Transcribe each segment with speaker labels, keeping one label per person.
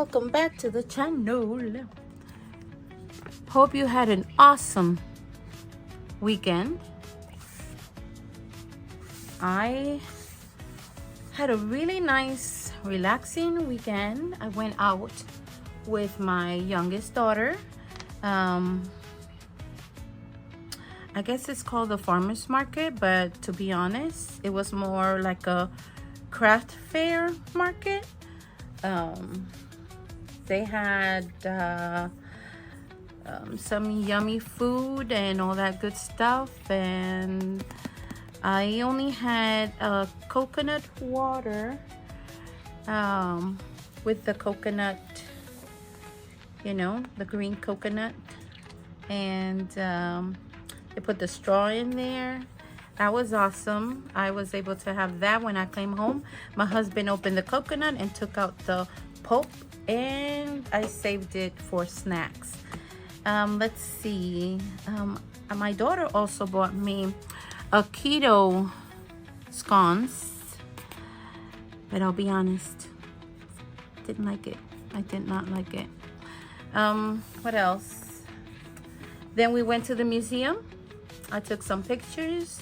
Speaker 1: welcome back to the channel. Hope you had an awesome weekend. I had a really nice, relaxing weekend. I went out with my youngest daughter. I guess it's called the farmer's market, but to be honest, it was more like a craft fair market. They had some yummy food and all that good stuff, and I only had coconut water with the coconut, the green coconut, and they put the straw in there. That was awesome. I was able to have that when I came home. My husband opened the coconut and took out the pulp, and I saved it for snacks. Let's see. My daughter also bought me a keto scones, but I'll be honest, didn't like it. I did not like it. What else? Then we went to the museum. I took some pictures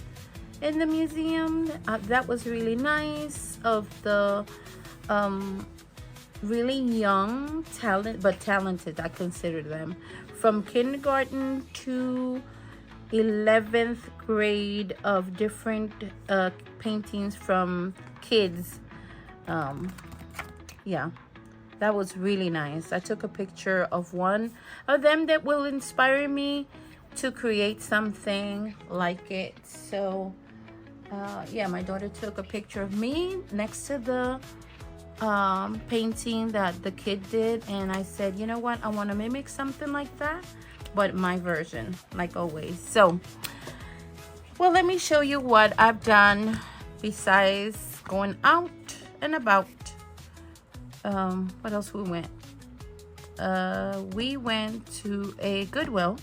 Speaker 1: in the museum. That was really nice, of the really young, talented, I consider them, from kindergarten to 11th grade, of different paintings from kids. Yeah, that was really nice. I took a picture of one of them that will inspire me to create something like it. So yeah, my daughter took a picture of me next to the painting that the kid did, and I said, you know what, I want to mimic something like that, but my version, like always. So, well, let me show you what I've done besides going out and about. What else we went? We went to a Goodwill,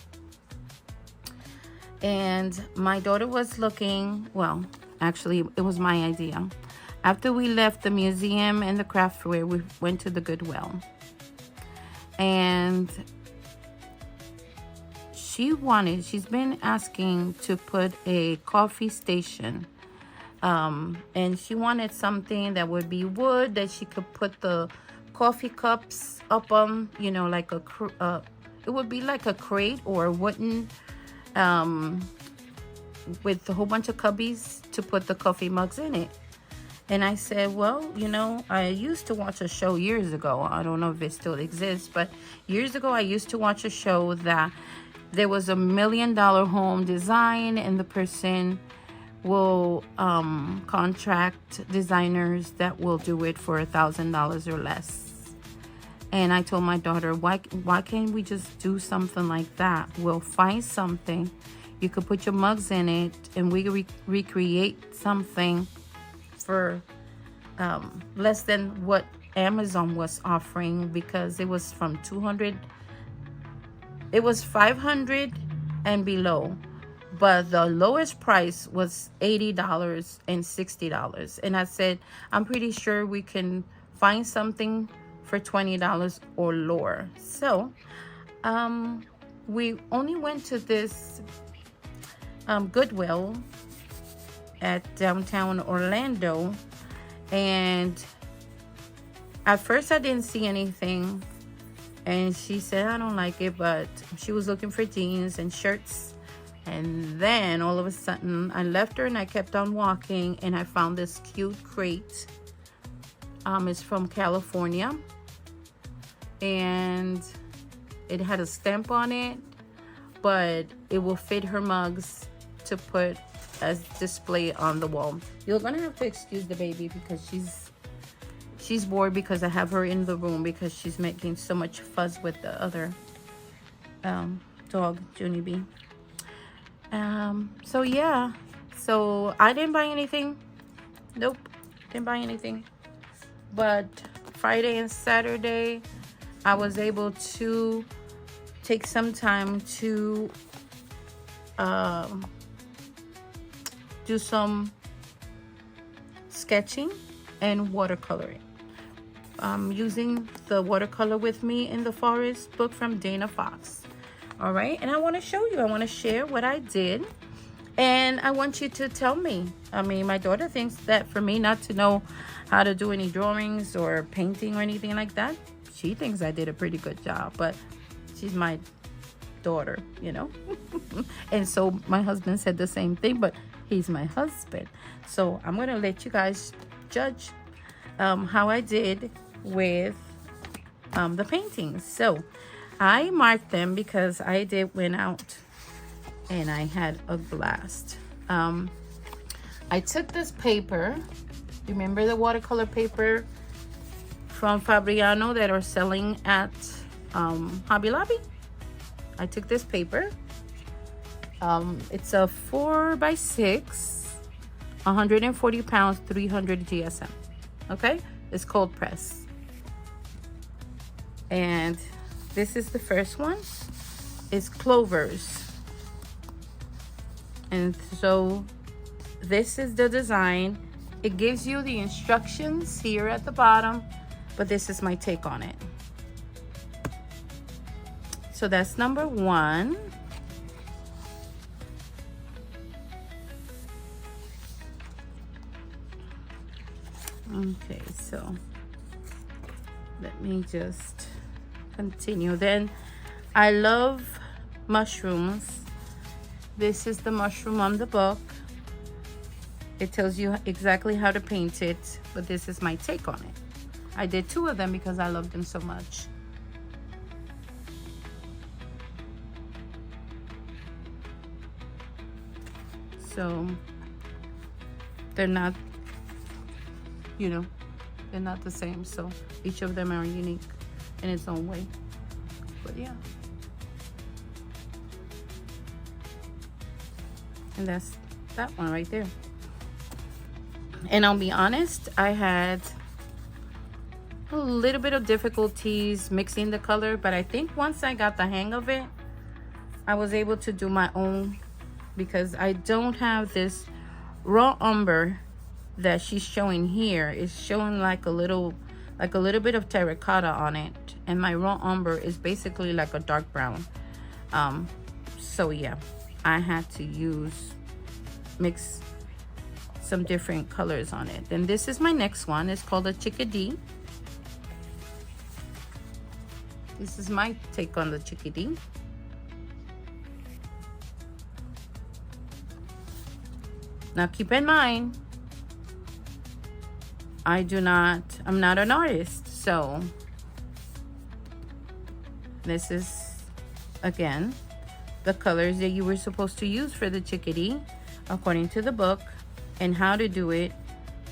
Speaker 1: and my daughter was looking, well, actually, it was my idea. After we left the museum and the craft fair, we went to the Goodwill. And she's been asking to put a coffee station. And she wanted something that would be wood, that she could put the coffee cups up on, like it would be like a crate or a wooden, with a whole bunch of cubbies to put the coffee mugs in it. And I said, well, I used to watch a show years ago. I don't know if it still exists, but years ago I used to watch a show that there was $1 million home design, and the person will contract designers that will do it for $1,000 or less. And I told my daughter, why can't we just do something like that? We'll find something. You could put your mugs in it, and we recreate something for less than what Amazon was offering, because it was from 200. It was 500 and below, but the lowest price was $80 and $60. And I said, I'm pretty sure we can find something for $20 or lower. So we only went to this Goodwill at downtown Orlando, and at first I didn't see anything, and she said I don't like it, but she was looking for jeans and shirts. And then all of a sudden I left her and I kept on walking, and I found this cute crate. It's from California, and it had a stamp on it, but it will fit her mugs to put as display on the wall. You're gonna have to excuse the baby because she's bored, because I have her in the room because she's making so much fuzz with the other dog, Junie B. So yeah, so I didn't buy anything. Nope, didn't buy anything. But Friday and Saturday, I was able to take some time to do some sketching and watercoloring. using the watercolor with me in the forest book from Dana Fox. All right, and I want to show you, I want to share what I did, and I want you to tell me. I mean, my daughter thinks that for me not to know how to do any drawings or painting or anything like that, she thinks I did a pretty good job, but she's my daughter, you know. And so my husband said the same thing, but he's my husband. So I'm gonna let you guys judge how I did with the paintings. So I marked them because I went out and I had a blast. I took this paper, remember the watercolor paper from Fabriano that are selling at Hobby Lobby? I took this paper. It's a 4x6, 140 pounds, 300 GSM. Okay, it's cold press. And this is the first one. It's clovers. And so this is the design. It gives you the instructions here at the bottom, but this is my take on it. So that's number one. Okay, so let me just continue. Then I love mushrooms. This is the mushroom on the book. It tells you exactly how to paint it, but this is my take on it. I did 2 of them because I love them so much. So they're not, you know, they're not the same. So each of them are unique in its own way. But yeah. And that's that one right there. And I'll be honest, I had a little bit of difficulties mixing the color, but I think once I got the hang of it, I was able to do my own, because I don't have this raw umber that she's showing here. It's showing like a little bit of terracotta on it, and my raw umber is basically like a dark brown. So yeah, I had to mix some different colors on it. Then this is my next one. It's called a chickadee. This is my take on the chickadee. Now keep in mind, I'm not an artist, so this is again the colors that you were supposed to use for the chickadee according to the book and how to do it,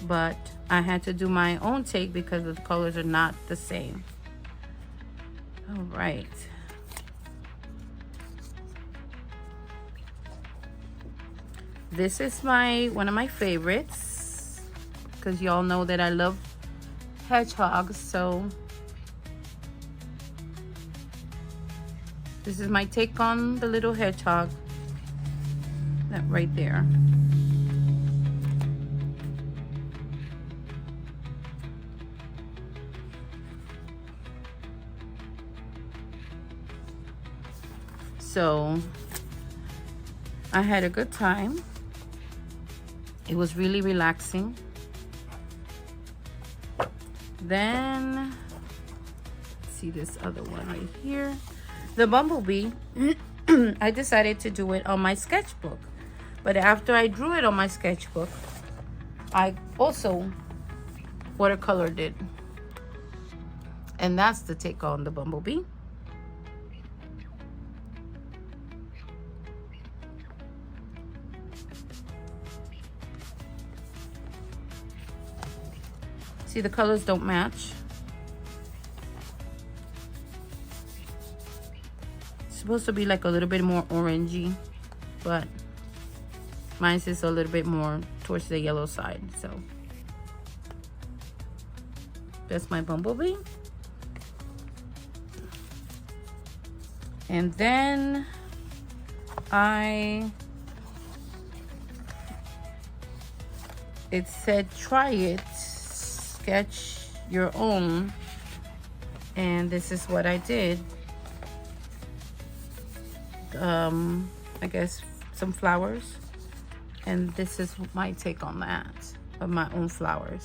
Speaker 1: but I had to do my own take because the colors are not the same. All right. This is one of my favorites, because y'all know that I love hedgehogs, so this is my take on the little hedgehog. That right there. So I had a good time. It was really relaxing. Then see this other one right here, the bumblebee. I decided to do it on my sketchbook, but after I drew it on my sketchbook, I also watercolored it, and that's the take on the bumblebee. See, the colors don't match. It's supposed to be like a little bit more orangey, but mine's is a little bit more towards the yellow side. So that's my bumblebee. And then it said try it, sketch your own And this is what I did. I guess some flowers, and this is my take on that, of my own flowers.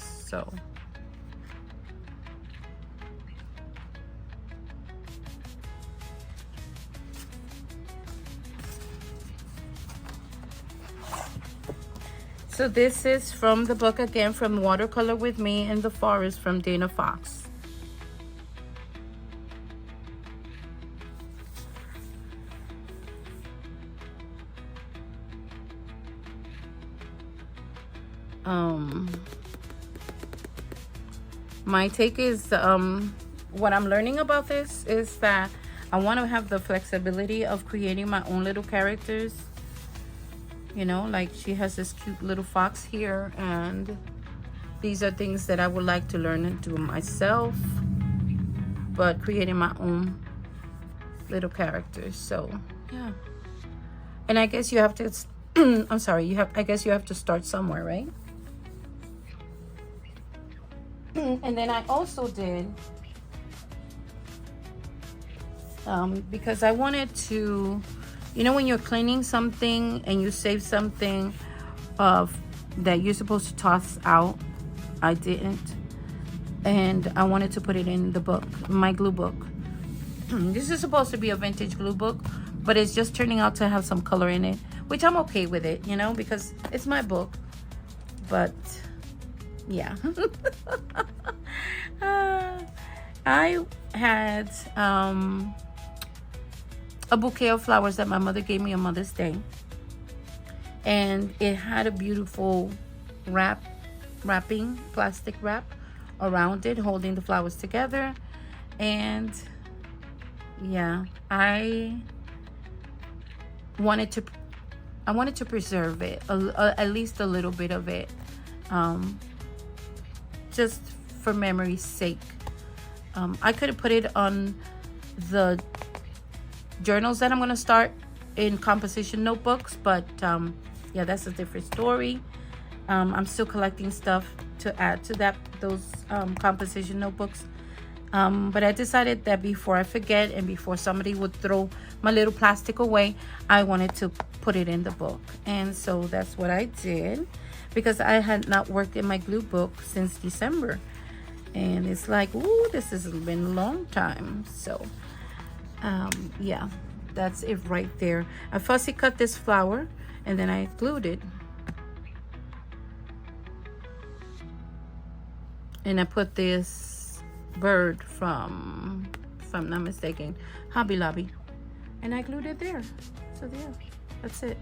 Speaker 1: So this is from the book again, from Watercolor with Me in the Forest, from Dana Fox. My take is, what I'm learning about this is that I want to have the flexibility of creating my own little characters. You know, like she has this cute little fox here, and these are things that I would like to learn and do myself, but creating my own little characters. So yeah, and I guess you have to I'm sorry, I guess you have to start somewhere, right? And then I also did, because I wanted to, you know, when you're cleaning something and you save something that you're supposed to toss out, I didn't, and I wanted to put it in the book, my glue book. This is supposed to be a vintage glue book, but it's just turning out to have some color in it, which I'm okay with it, you know, because it's my book. But yeah. I had a bouquet of flowers that my mother gave me on Mother's Day, and it had a beautiful wrapping, plastic wrap around it, holding the flowers together. And yeah, I wanted to preserve it, at least a little bit of it, just for memory's sake. I could have put it on the journals that I'm going to start in composition notebooks, but yeah, that's a different story. I'm still collecting stuff to add to those composition notebooks. But I decided that before I forget and before somebody would throw my little plastic away, I wanted to put it in the book. And so that's what I did, because I had not worked in my glue book since December. And it's like, ooh, this has been a long time. So yeah, that's it right there. I fussy cut this flower and then I glued it. And I put this bird from, if I'm not mistaken, Hobby Lobby, and I glued it there. So yeah, that's it.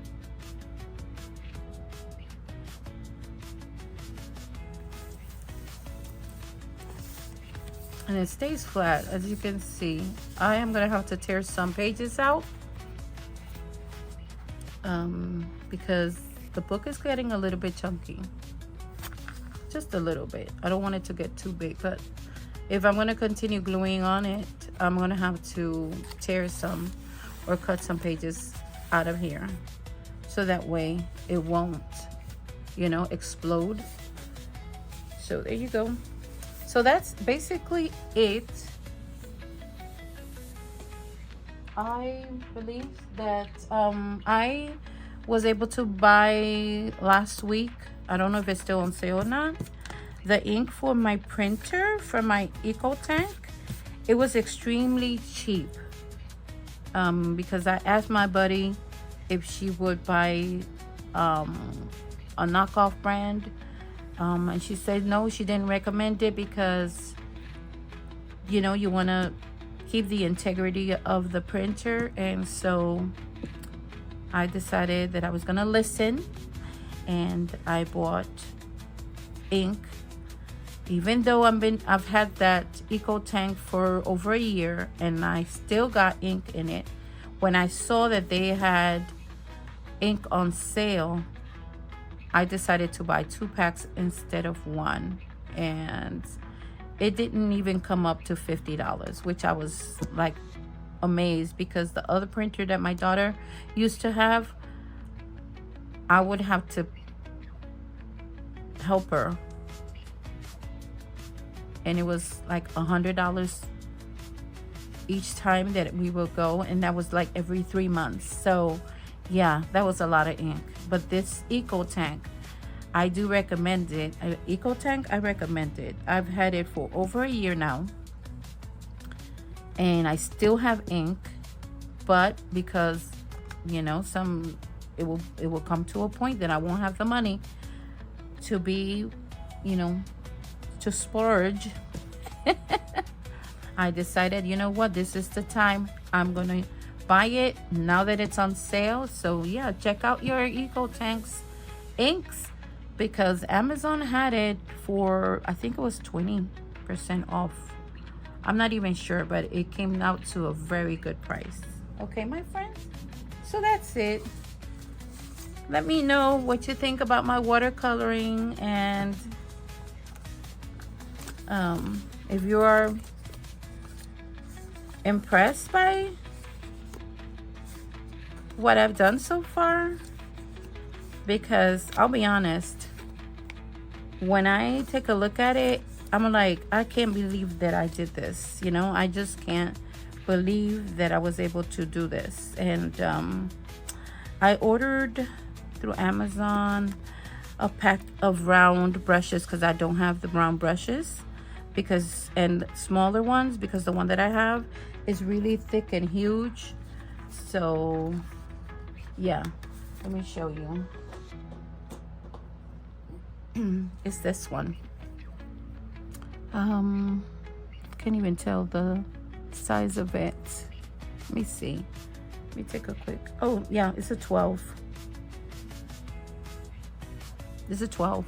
Speaker 1: And it stays flat, as you can see. I am gonna have to tear some pages out because the book is getting a little bit chunky, just a little bit. I don't want it to get too big, but if I'm gonna continue gluing on it, I'm gonna have to tear some or cut some pages out of here, so that way it won't, you know, explode. So there you go. So that's basically it. I believe that I was able to buy last week, I don't know if it's still on sale or not, the ink for my printer for my Eco Tank. It was extremely cheap, because I asked my buddy if she would buy a knockoff brand, and she said no, she didn't recommend it because, you know, you want to keep the integrity of the printer. And so I decided that I was gonna listen, and I bought ink. Even though I've had that Eco Tank for over a year and I still got ink in it, when I saw that they had ink on sale, I decided to buy 2 packs instead of 1, and it didn't even come up to $50, which I was like amazed, because the other printer that my daughter used to have, I would have to help her, and it was like $100 each time that we will go, and that was like every 3 months. So yeah, that was a lot of ink. But this Eco Tank, I do recommend it. Eco Tank, I recommend it. I've had it for over a year now, and I still have ink, but because, you know, it will come to a point that I won't have the money to be, you know, to splurge. I decided, you know what, this is the time I'm gonna buy it now that it's on sale. So yeah, check out your Eco Tanks inks, because Amazon had it for, I think it was 20% off. I'm not even sure, but it came out to a very good price. Okay, my friends, so that's it. Let me know what you think about my watercoloring, and if you are impressed by what I've done so far. Because I'll be honest, when I take a look at it, I'm like, I can't believe that I did this. You know, I just can't believe that I was able to do this. And I ordered through Amazon a pack of round brushes, because I don't have the brown brushes, and smaller ones, because the one that I have is really thick and huge. So yeah, let me show you. It's this one. Can't even tell the size of it. Let me see. Let me take a quick. Oh yeah, it's a 12. This is a 12.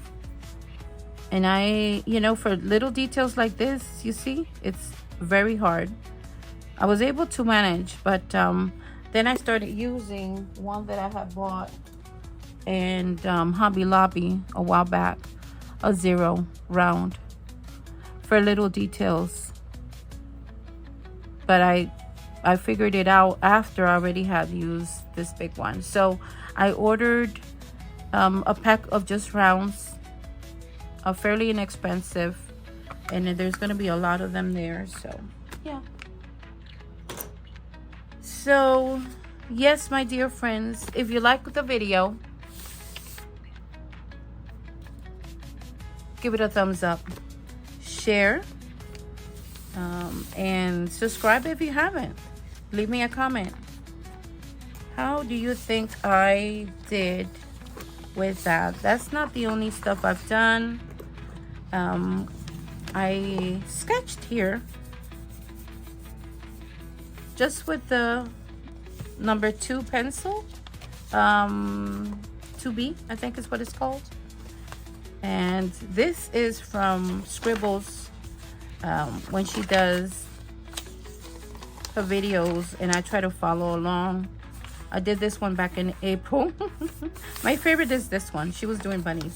Speaker 1: And I, you know, for little details like this, you see, it's very hard. I was able to manage, but then I started using one that I had bought and Hobby Lobby a while back, a 0 round, for little details. But I figured it out after I already had used this big one. So I ordered a pack of just rounds, fairly inexpensive, and there's gonna be a lot of them there. So yeah. So yes, my dear friends, if you like the video, give it a thumbs up, share, and subscribe if you haven't. Leave me a comment. How do you think I did with that? That's not the only stuff I've done. I sketched here just with the number 2 pencil, 2B, I think is what it's called. And this is from Scribbles, when she does her videos, and I try to follow along. I did this one back in April. My favorite is this one. She was doing bunnies.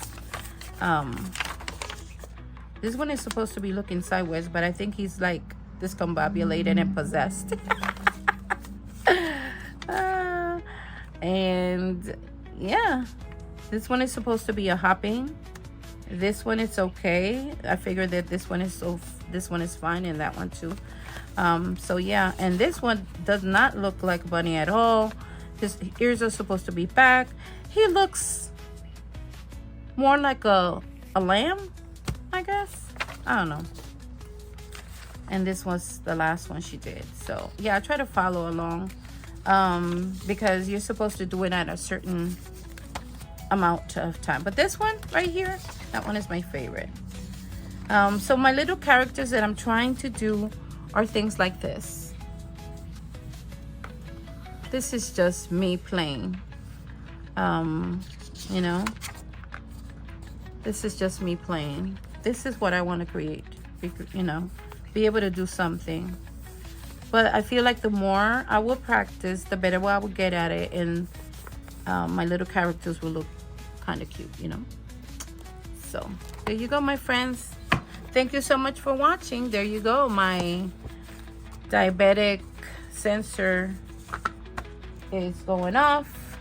Speaker 1: This one is supposed to be looking sideways, but I think he's like discombobulated and possessed. And yeah, this one is supposed to be a hopping. This one is okay. I figured that this one is fine, and that one too. So yeah, and this one does not look like bunny at all. His ears are supposed to be back. He looks more like a lamb, I guess. I don't know. And this was the last one she did. So yeah, I try to follow along, because you're supposed to do it at a certain amount of time. But this one right here, that one is my favorite. So my little characters that I'm trying to do are things like this. This is just me playing. You know, this is just me playing. This is what I want to create, you know, be able to do something. But I feel like the more I will practice, the better I will get at it, and my little characters will look kind of cute, you know. So there you go, my friends. Thank you so much for watching. There you go. My diabetic sensor is going off.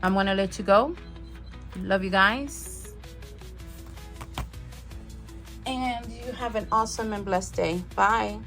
Speaker 1: I'm gonna let you go. Love you guys, and you have an awesome and blessed day. Bye.